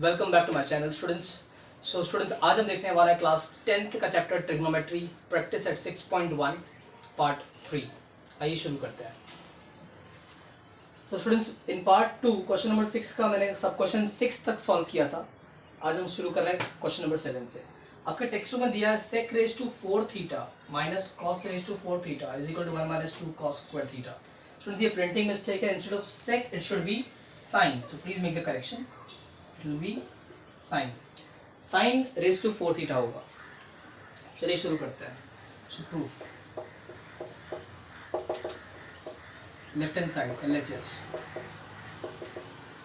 Welcome back to my channel students. Students आज हम देखने वाले हैं क्लास 10th का chapter trigonometry practice at 6.1 part 3। आइए शुरू करते हैं। Students in part 2 question number 6 का मैंने सब क्वेश्चन 6 तक सॉल्व किया था। आज हम शुरू कर रहे हैं क्वेश्चन नंबर 7 से। आपके टेक्स्ट में दिया है sec raise to 4 theta minus cos raise to 4 theta is equal to 1 minus 2 cos square theta. Students ये प्रिंटिंग मिस्टेक है, instead of sec it should be sin, so please make the correction. It will be sine raise to 4 theta होगा। चलिए शुरू करते हैं। So proof left hand side LHS।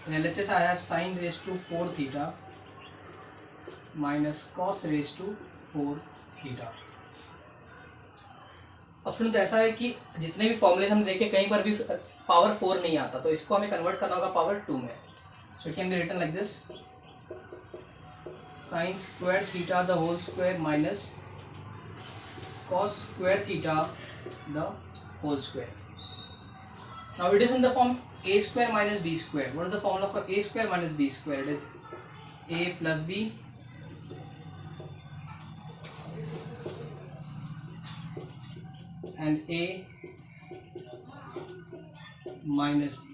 in LHS I have sin raise to 4 theta minus cos raise to 4 theta. अब सुनो तो ऐसा है कि जितने भी फॉर्मूले हमने देखे कहीं पर भी पावर 4 नहीं आता, तो इसको हमें कन्वर्ट करना होगा पावर 2 में। So can be written like this, sin square theta the whole square minus cos square theta the whole square. Now it is in the form a square minus b square. What is the formula for a square minus b square? It is a plus b and a minus b.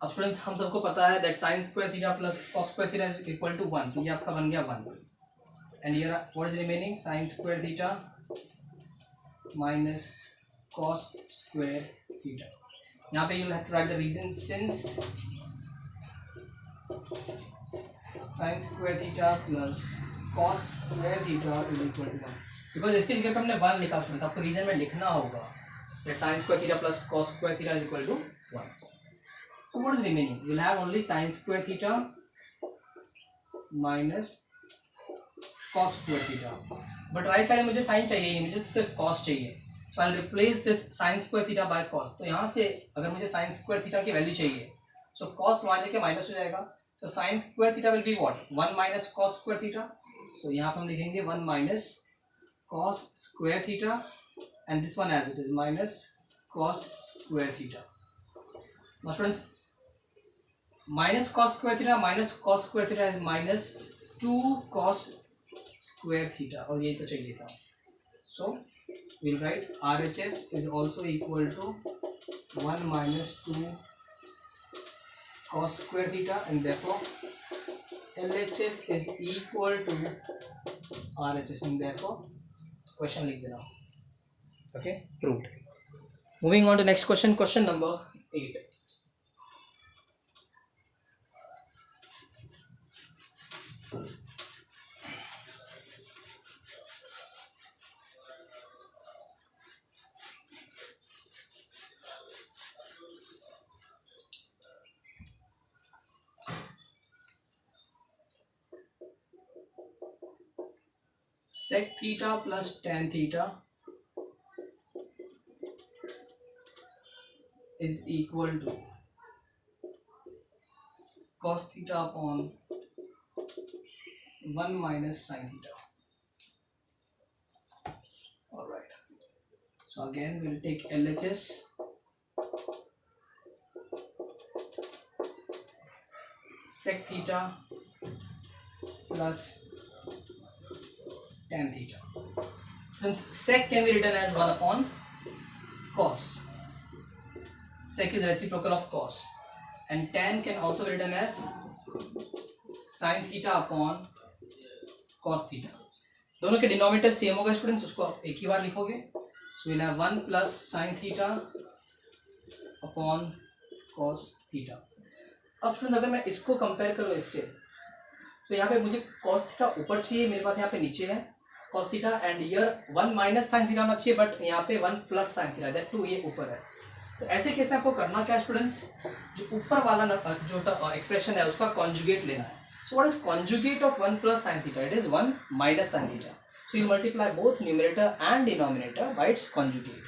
अब students हम सबको पता है that sin square theta plus cos square theta is equal to 1, तो ये आपका बन गया 1 and here what is remaining sin square theta minus cos square theta. यहाँ पे you have to write the reason since sin square theta plus cos square theta is equal to 1, because इसकी जगह पे हमने 1 लिखा स्टूडेंट्स, आपको reason में लिखना होगा that sin square theta plus cos square theta is equal to 1. So what is remaining? We'll have only sin square theta minus cos square theta. But right side में मुझे sin चाहिए, मुझे सिर्फ cos चाहिए. So I'll replace this sin square theta by cos. तो यहाँ से अगर मुझे sin square theta की वैल्यू चाहिए, so cos वहाँ जाके माइनस हो जाएगा. So sin square theta will be what? 1 minus cos square theta. So यहाँ पे हम लिखेंगे 1 minus cos square theta and this one as it is minus cos square theta. Now students, minus cos square theta is minus 2 cos square theta, और यही तो चाहिए था. So we'll write RHS is also equal to 1 minus 2 cos square theta and therefore LHS is equal to RHS and therefore question लिख देना. Okay, proved. Moving on to next question, question number 8. Sec theta plus tan theta is equal to cos theta upon 1 minus sin theta. All right. So again we'll take LHS. Sec theta plus tan theta. Friends, sec can be written as 1 upon cos. Sec is reciprocal of cos, and tan can also be written as sin theta upon cos theta. दोनों के denominator same होगा students, उसको आप एक ही बार लिखोगे. So will have 1 plus sin theta upon cos theta. अब student अगर मैं इसको कंपेयर करूँ इससे, तो यहाँ पे मुझे cos थीटा ऊपर चाहिए, मेरे पास यहाँ पे नीचे है cos theta, and year 1 minus sin theta होना चाहिए, बट यहाँ पे 1 प्लस sin थीटा, दैट 2 ये ऊपर है. तो ऐसे केस में आपको करना क्या है स्टूडेंट्स, जो ऊपर वाला जो एक्सप्रेशन है उसका कॉन्जुगेट लेना है. So what is conjugate of 1 plus sin theta? It is 1 minus sin theta. So you multiply both numerator and denominator by its conjugate.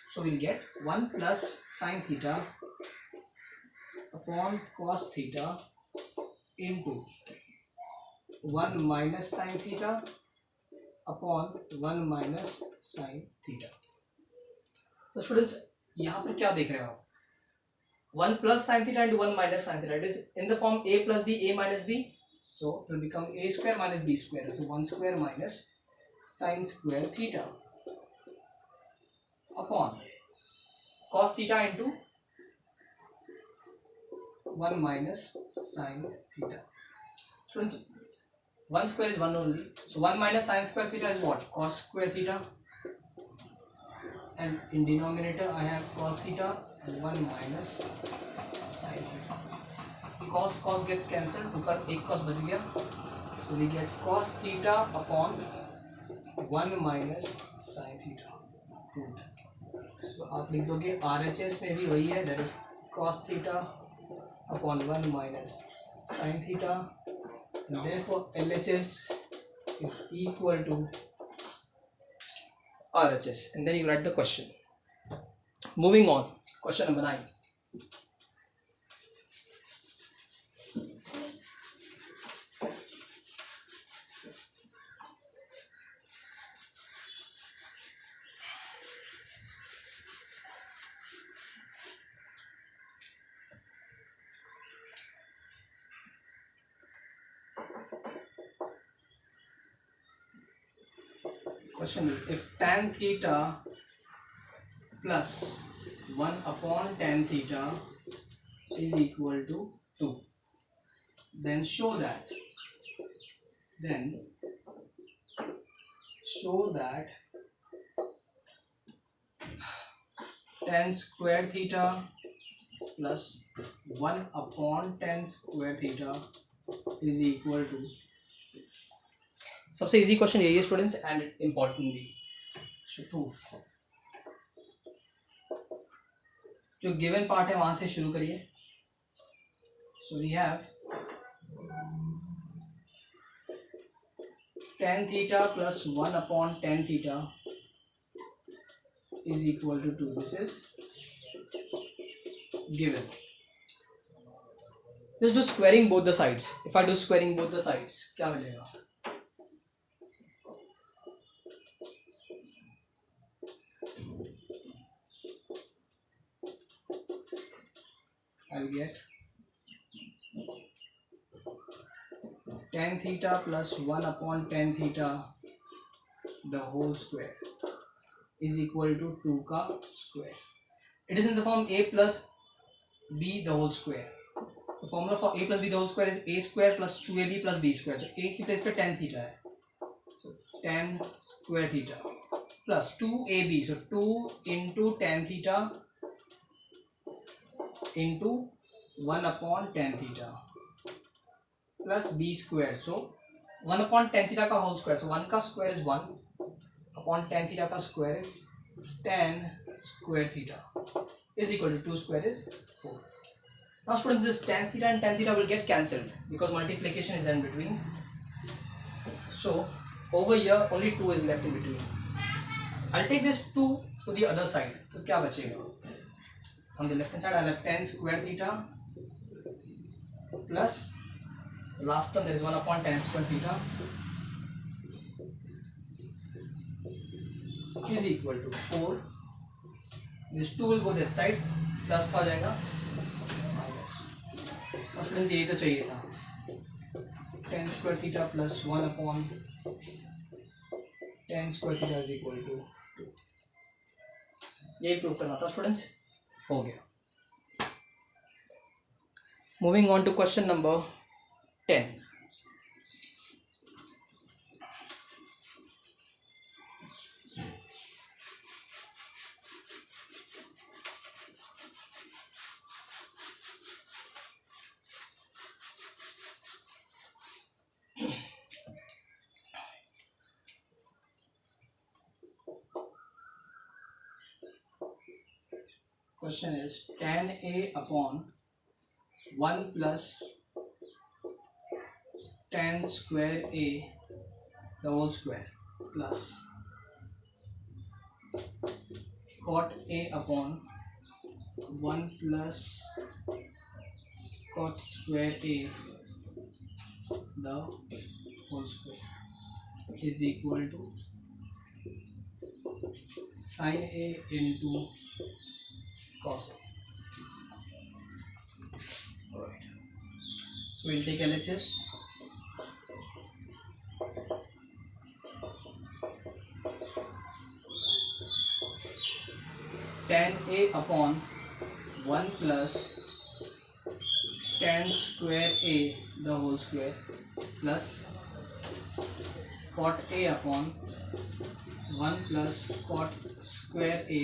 So we'll get 1 plus sin theta upon cos theta into 1 minus sin theta upon 1 minus sin theta. So students, यहाँ पर क्या देख रहे हो आप, 1 plus sin theta into 1 minus sin theta. It is in the form a plus b, a minus b. So it will become a square minus b square. So 1 square minus sin square theta upon cos theta into 1 minus sin theta. Friends, 1 square is 1 only. So 1 minus sin square theta is what? Cos square theta. And in denominator I have cos theta and 1 minus sin theta. Cos gets cancelled, ऊपर एक cos बच गया. So we get cos theta upon 1 minus sin theta. Good. So आप लिख दोगे RHS में भी वही है, that is cos theta upon 1 minus sin theta, and therefore LHS is equal to RHS, and then you write the question. Moving on, question number 9. Question is, if tan theta plus 1 upon tan theta is equal to 2, then show that tan square theta plus 1 upon tan square theta is equal to. सबसे easy question यही है students, and important भी. So proof, जो given part है वहां से शुरू करिए. So we have tan theta plus 1 upon tan theta is equal to 2. This is given. Just do squaring both the sides. If I do squaring both the sides, क्या मिलेगा? I'll get tan theta plus 1 upon tan theta the whole square is equal to 2 का square. It is in the form a plus b the whole square. The formula for a plus b the whole square is a square plus 2ab plus b square. So a की place पे tan theta है, so tan square theta plus 2ab, so 2 into tan theta into 1 upon tan theta plus b square. So 1 upon tan theta का whole square, so 1 का square is 1 upon tan theta का square is tan square theta is equal to 2 square is 4. Now students, this tan theta and tan theta will get cancelled because multiplication is in between. So over here only 2 is left in between. I'll take this 2 to the other side. तो क्या बचेगा? On the left hand side I'll have tan square theta plus the last term, there is 1 upon tan square theta is equal to 4. This 2 will go that side, plus का जाएगा minus. और students यही तो चाहिए था, tan square theta plus 1 upon tan square theta is equal to 2. यही prove करना था स्टूडेंट्स, हो गया. Moving on to question number 10. Question is tan a upon 1 plus tan square a the whole square plus cot a upon 1 plus cot square a the whole square is equal to sin a into cos a. So we'll take LHS. Tan A upon 1 plus tan square A the whole square plus cot A upon 1 plus cot square A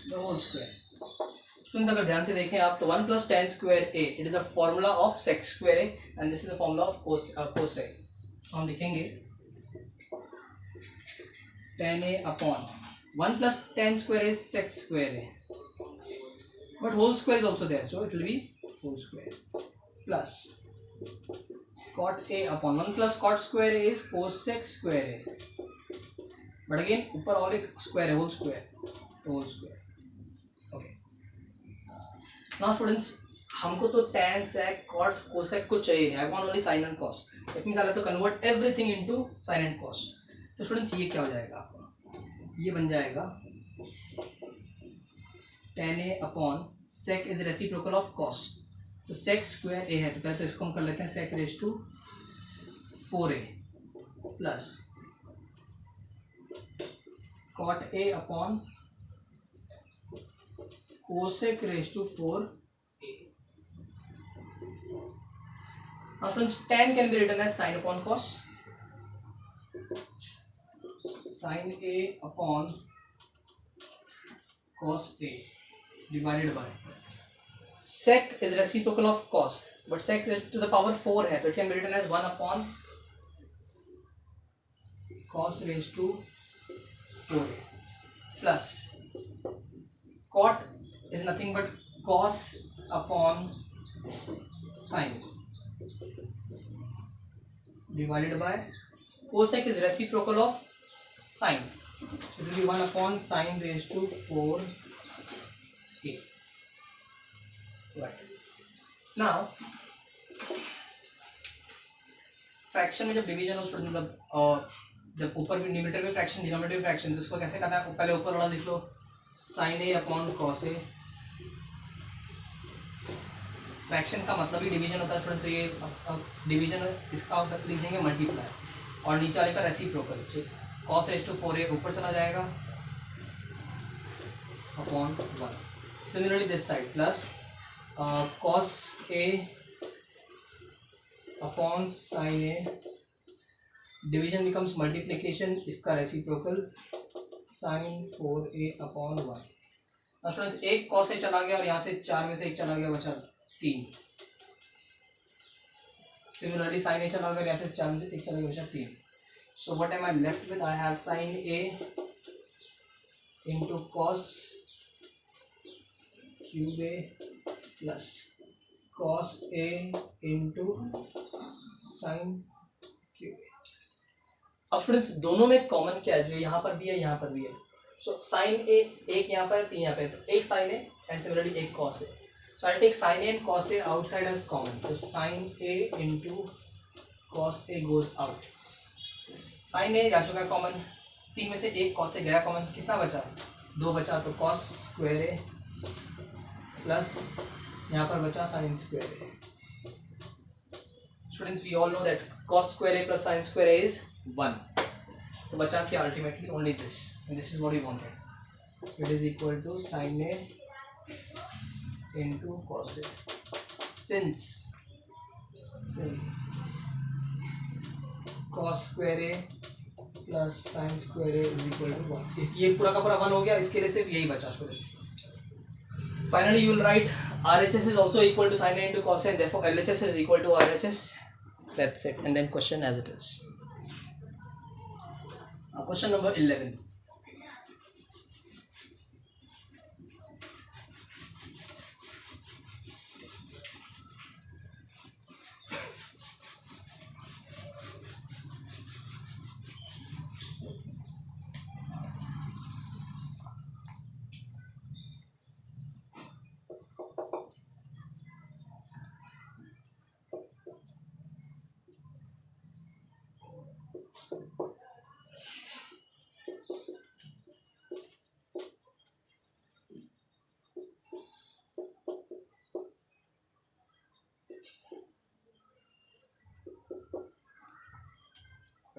the whole square. Students अगर ध्यान से देखें आप तो 1 plus tan square A it is a formula of sec square A and this is the formula of cosec. तो हम लिखेंगे tan A upon 1 plus tan square is sec square A, but whole square is also there, so it will be whole square plus cot A upon 1 plus cot square A is cosec square A, but again ऊपर और एक square है whole square. Okay, now students हमको तो tan sec cot cosec को चाहिए नहीं, I want only sin and cos. That means I have to convert everything into sin and cos. तो students ये क्या हो जाएगा आपका, ये बन जाएगा tan A upon sec is reciprocal of cos. तो sec square A है तो पहले तो इसको हम कर लेते हैं sec raised to 4A plus cot A upon cosec raised to 4A. Now students, tan can be written as sin upon cos. Sin A upon cos A divided by sec is reciprocal of cos, but sec raised to the power 4 है तो it can be written as 1 upon cos raised to 4A plus cot is nothing but cos upon sin divided by cosec is reciprocal of sin, so it will be 1 upon sin raised to 4A. Right. Now fraction में जब division हो student मतलब जब ऊपर भी numerator में fraction denominator में fraction, तो इसको कैसे करना है, पहले ऊपर वाला लिख लो sin A upon cos A. Fraction का मतलब ही डिवीजन होता है स्टूडेंट्स, ये डिवीजन इसका लिख देंगे मल्टीप्लाई और नीचे वाले का reciprocal, cos raised to 4A ऊपर चला जाएगा upon 1. Similarly this side plus cos A upon sin A, division becomes multiplication, इसका रेसिप्रोकल sin 4A अपॉन 1. अब स्टूडेंट्स एक cos A चला गया और यहाँ से 4 में से एक चला गया, बचा 3. सिमिलरली sin A चला गया, यहाँ से 4 में से एक चला गया, बचा 3. So what am I left with? I have sin A into cos cube A plus cos A into sin cube A. अब स्टूडेंट्स दोनों में कॉमन क्या है, जो यहाँ पर भी है यहाँ पर भी है. सो sin A एक यहाँ पर है 3 यहाँ पे, तो एक sin A and similarly एक cos A. So I'll take sin A and cos A outside as common. So sin A into cos A goes out. sin A जा चुका है कॉमन, 3 में से एक cos A गया कॉमन, कितना बचा 2 बचा, तो cos square A प्लस यहाँ पर बचा sin square A. Students, we all know that cos square A plus sin square A is 1. तो बचा क्या ultimately only this, and this is what we wanted. It is equal to sin A into cos A. Since cos square A plus sin square A is equal to 1. ये पूरा का पूरा 1 हो गया, इसके लिए सिर्फ यही बचा students. Finally, you will write RHS is also equal to sin A into cos A, and therefore LHS is equal to RHS. That's it, and then question as it is. Question number 11.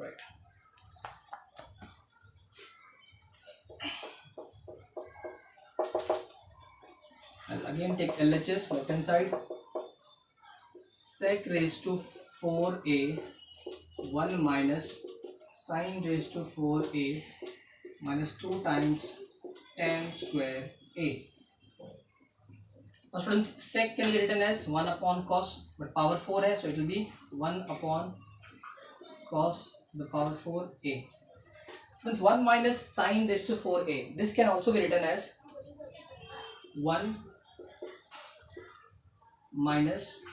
Right. I'll again take LHS, left hand side. Sec raised to 4a 1 minus sin raised to 4a minus 2 times tan square a. Now students, sec can be written as 1 upon cos, but power 4 है, so it will be 1 upon cos the power 4a. Students, 1 minus sin raised to 4a, this can also be written as 1 minus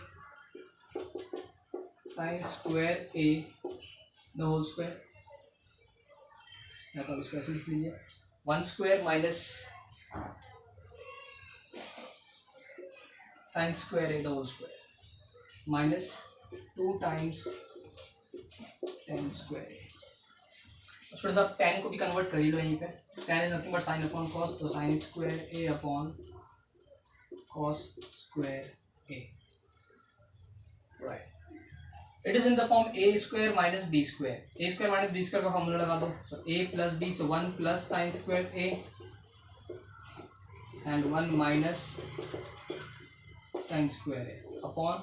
sin square a the whole square. या तो इसको ऐसे लिख लीजिए, 1 square minus sin square a the whole square minus 2 times tan square a. Students आप tan को भी convert कर ही लो यहीं पे. tan is nothing but sin upon cos, तो sin square a upon cos square a. Right. It is in the form a square minus b square. A square minus b square का formula लगा दो. So a plus b, so 1 plus sin square a and 1 minus sin square a upon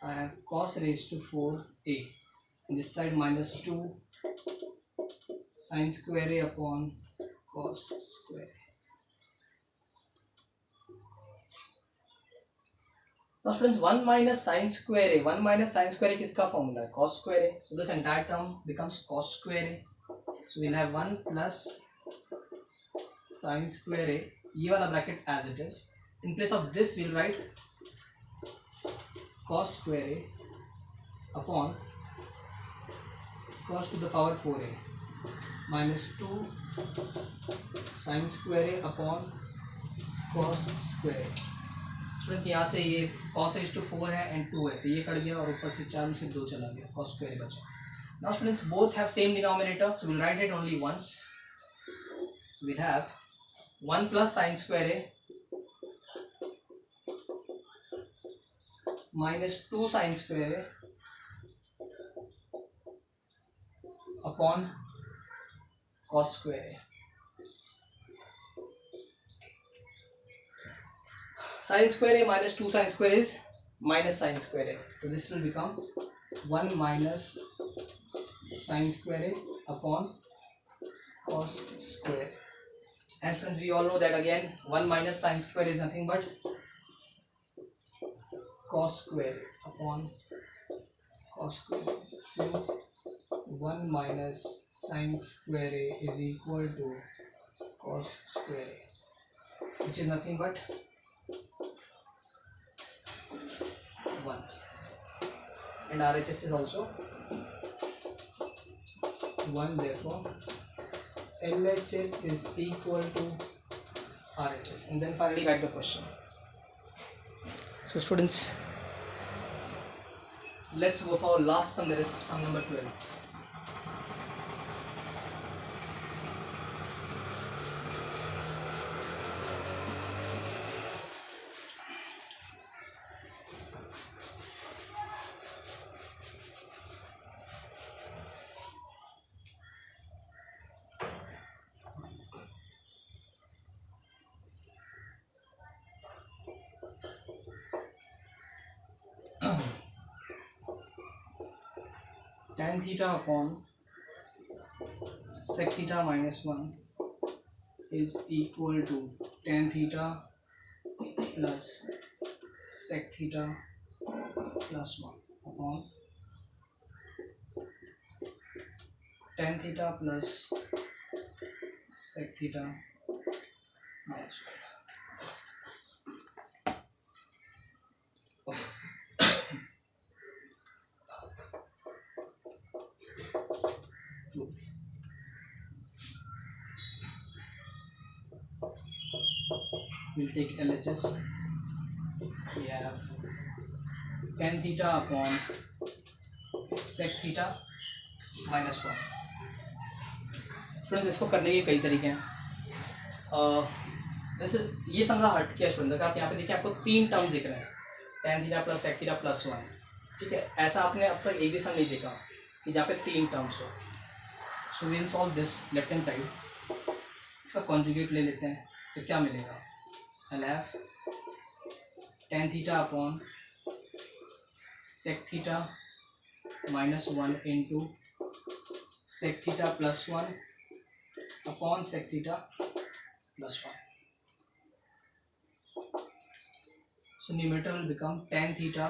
I have cos raised to 4a. And this side minus 2 sin square a upon cos square a. Now students, 1 minus sin square a, 1 minus sin square a किसका formula है? cos square a. So this entire term becomes cos square a. So we'll have 1 plus sin square a, ये वाला bracket as it is. In place of this we'll write cos square a upon cos to the power 4a minus 2 sin square a upon cos square a. Students यहाँ से ये cos raised to 4 है and 2 है, तो ये cut गया और ऊपर से 4 में से 2 चला गया, cos square बचा. Now students, both have same denominator, so we'll write it only once. So we'll have 1 plus sin square a minus 2 sin square a upon cos square a. Sin square a minus 2 sin square is minus sin square a. So this will become 1 minus sin square a upon cos square a. And friends, we all know that again 1 minus sin square is nothing but cos square a upon cos square a. Since 1 minus sin square a is equal to cos square a, which is nothing but 1, and RHS is also 1, therefore LHS is equal to RHS. And then finally write the question. So students, let's go for our last sum, that is sum number 12. Tan theta upon sec theta minus 1 is equal to tan theta plus sec theta plus 1 upon tan theta plus sec theta minus 1. Okay. We'll take LHS. We have tan theta upon sec theta minus 1. Students, इसको करने के कई तरीके हैं. जैसे ये समझा हट के स्टूडेंट, आप यहाँ पे देखिए, आपको 3 टर्म दिख रहे हैं, tan theta plus sec theta plus 1. ठीक है, ऐसा आपने अब तक एक भी सम नहीं देखा. कि जहाँ पे 3 टर्म्स हो. So we will solve this left hand side. इसका कॉन्जुगेट ले लेते हैं. तो क्या मिलेगा? I'll have tan theta upon sec theta minus 1 into sec theta plus 1 upon sec theta plus 1. So numerator will become tan theta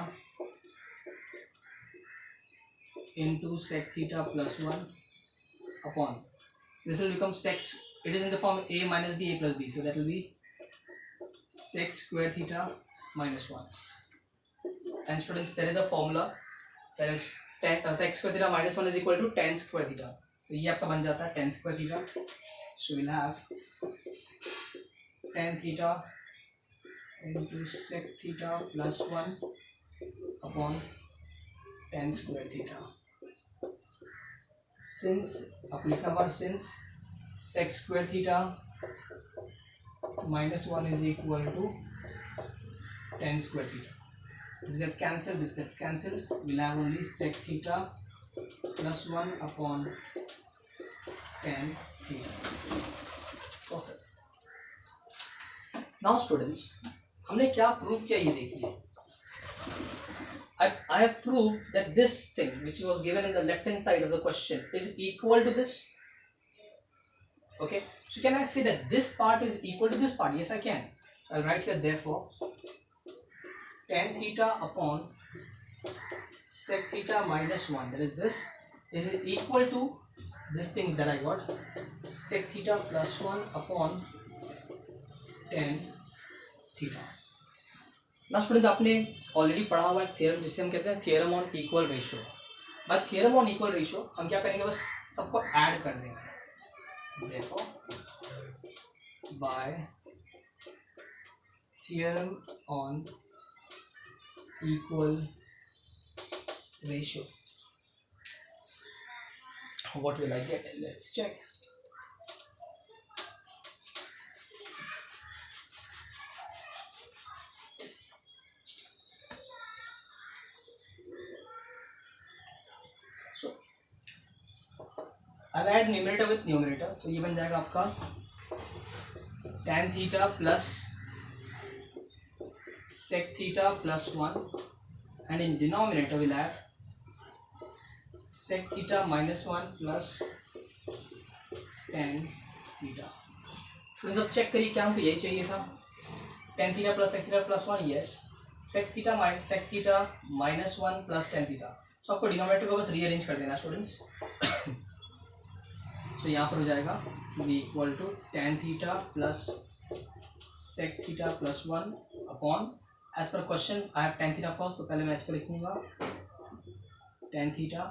into sec theta plus 1 upon, this will become sec, it is in the form a minus b, a plus b, so that will be sec square theta minus 1. And students, there is a formula, that is sec square theta minus 1 is equal to tan square theta. तो ये आपका बन जाता है tan square theta. So we'll have tan theta into sec theta plus 1 upon tan square theta. Since आप लिखना होगा, since sec square theta minus 1 is equal to tan square theta, this gets cancelled, this gets cancelled. We'll have only sec theta plus 1 upon tan theta. Perfect. Now students, हमने क्या prove किया ये देखिए. I have proved that this thing which was given in the left hand side of the question is equal to this. Okay, so can I say that this part is equal to this part? Yes, I can. I'll write here therefore tan theta upon sec theta minus 1, that is this, is equal to this thing that I got, sec theta plus 1 upon tan theta. ना students, आपने already पढ़ा हुआ एक theorem जिसे हम कहते हैं theorem on equal ratio. Bye theorem on equal ratio हम क्या करेंगे, बस सबको ऐड कर देंगे. Therefore by theorem on equal ratio, what will I get? Let's check. So I'll add numerator with numerator. तो ये बन जाएगा आपका tan theta plus sec theta plus 1, and in denominator we'll have sec theta minus 1 plus tan theta. Friends अब check करिए, क्या हमको यही चाहिए था, tan theta plus sec theta plus 1. yes, sec theta minus 1 plus tan theta. सो आपको denominator को बस रीअरेंज कर देना स्टूडेंट्स. तो यहाँ पर हो जाएगा B equal to tan theta plus sec theta plus 1 upon, as पर question I have tan theta first, तो पहले मैं इसको लिखूंगा tan theta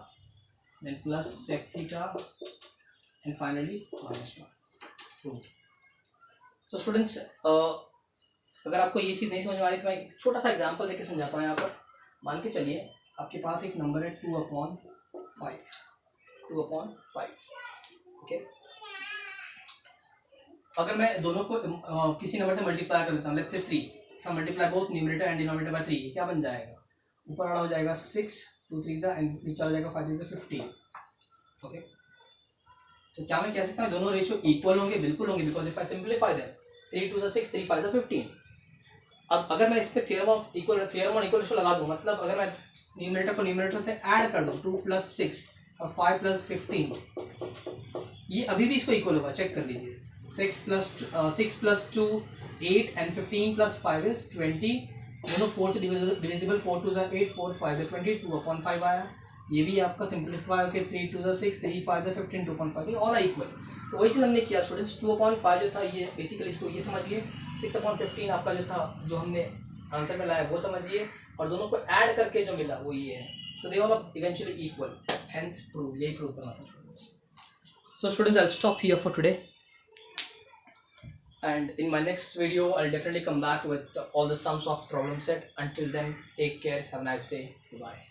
then plus sec theta and finally minus 1. So students, अगर आपको ये चीज़ नहीं समझ में आ रही तो मैं एक छोटा सा एग्जांपल देके समझाता हूँ. यहाँ पर मान के चलिए आपके पास एक नंबर है 2/5. ओके, अगर मैं दोनों को किसी नंबर से मल्टीप्लाई कर लेता हूँ, let's say 3, multiply both numerator and denominator by 3, क्या बन जाएगा, ऊपर वाला हो जाएगा 6, 2 3 एंड नीचे हो जाएगा 5 3 15. ओके, तो क्या मैं कह सकता हूँ दोनों रेशियो इक्वल होंगे? बिल्कुल होंगे, because if I simplify them 3 2 6, 3 5 15. अब अगर मैं इस पे थ्योरम ऑन इक्वल रेशियो लगा दूं, मतलब अगर मैं न्यूमरेटर को न्यूमरेटर से ऐड कर दूं 2 + 6 और 5 + 15, ये अभी भी इसको इक्वल होगा. चेक कर लीजिए, 6 + 2 8 and 15 + 5 is 20. दोनों 4 से डिविजिबल, 4 2 8, 4 5 22/5 आया. ये भी आपका सिंपलीफाई होकर 3 2 6, 3 5 15 2/5, ऑल आर इक्वल. तो वही चीज़ हमने किया स्टूडेंट्स. 2/5 जो था ये बेसिकली इसको ये समझिए, 6/15 आपका जो था जो हमने आंसर में लाया वो समझिए, और दोनों को ऐड करके जो मिला वो ये है. So they all are eventually equal, hence prove, यही prove करना था students. So students, I'll stop here for today, and in my next video I'll definitely come back with all the sums of problem set. Until then, take care, have a nice day, bye.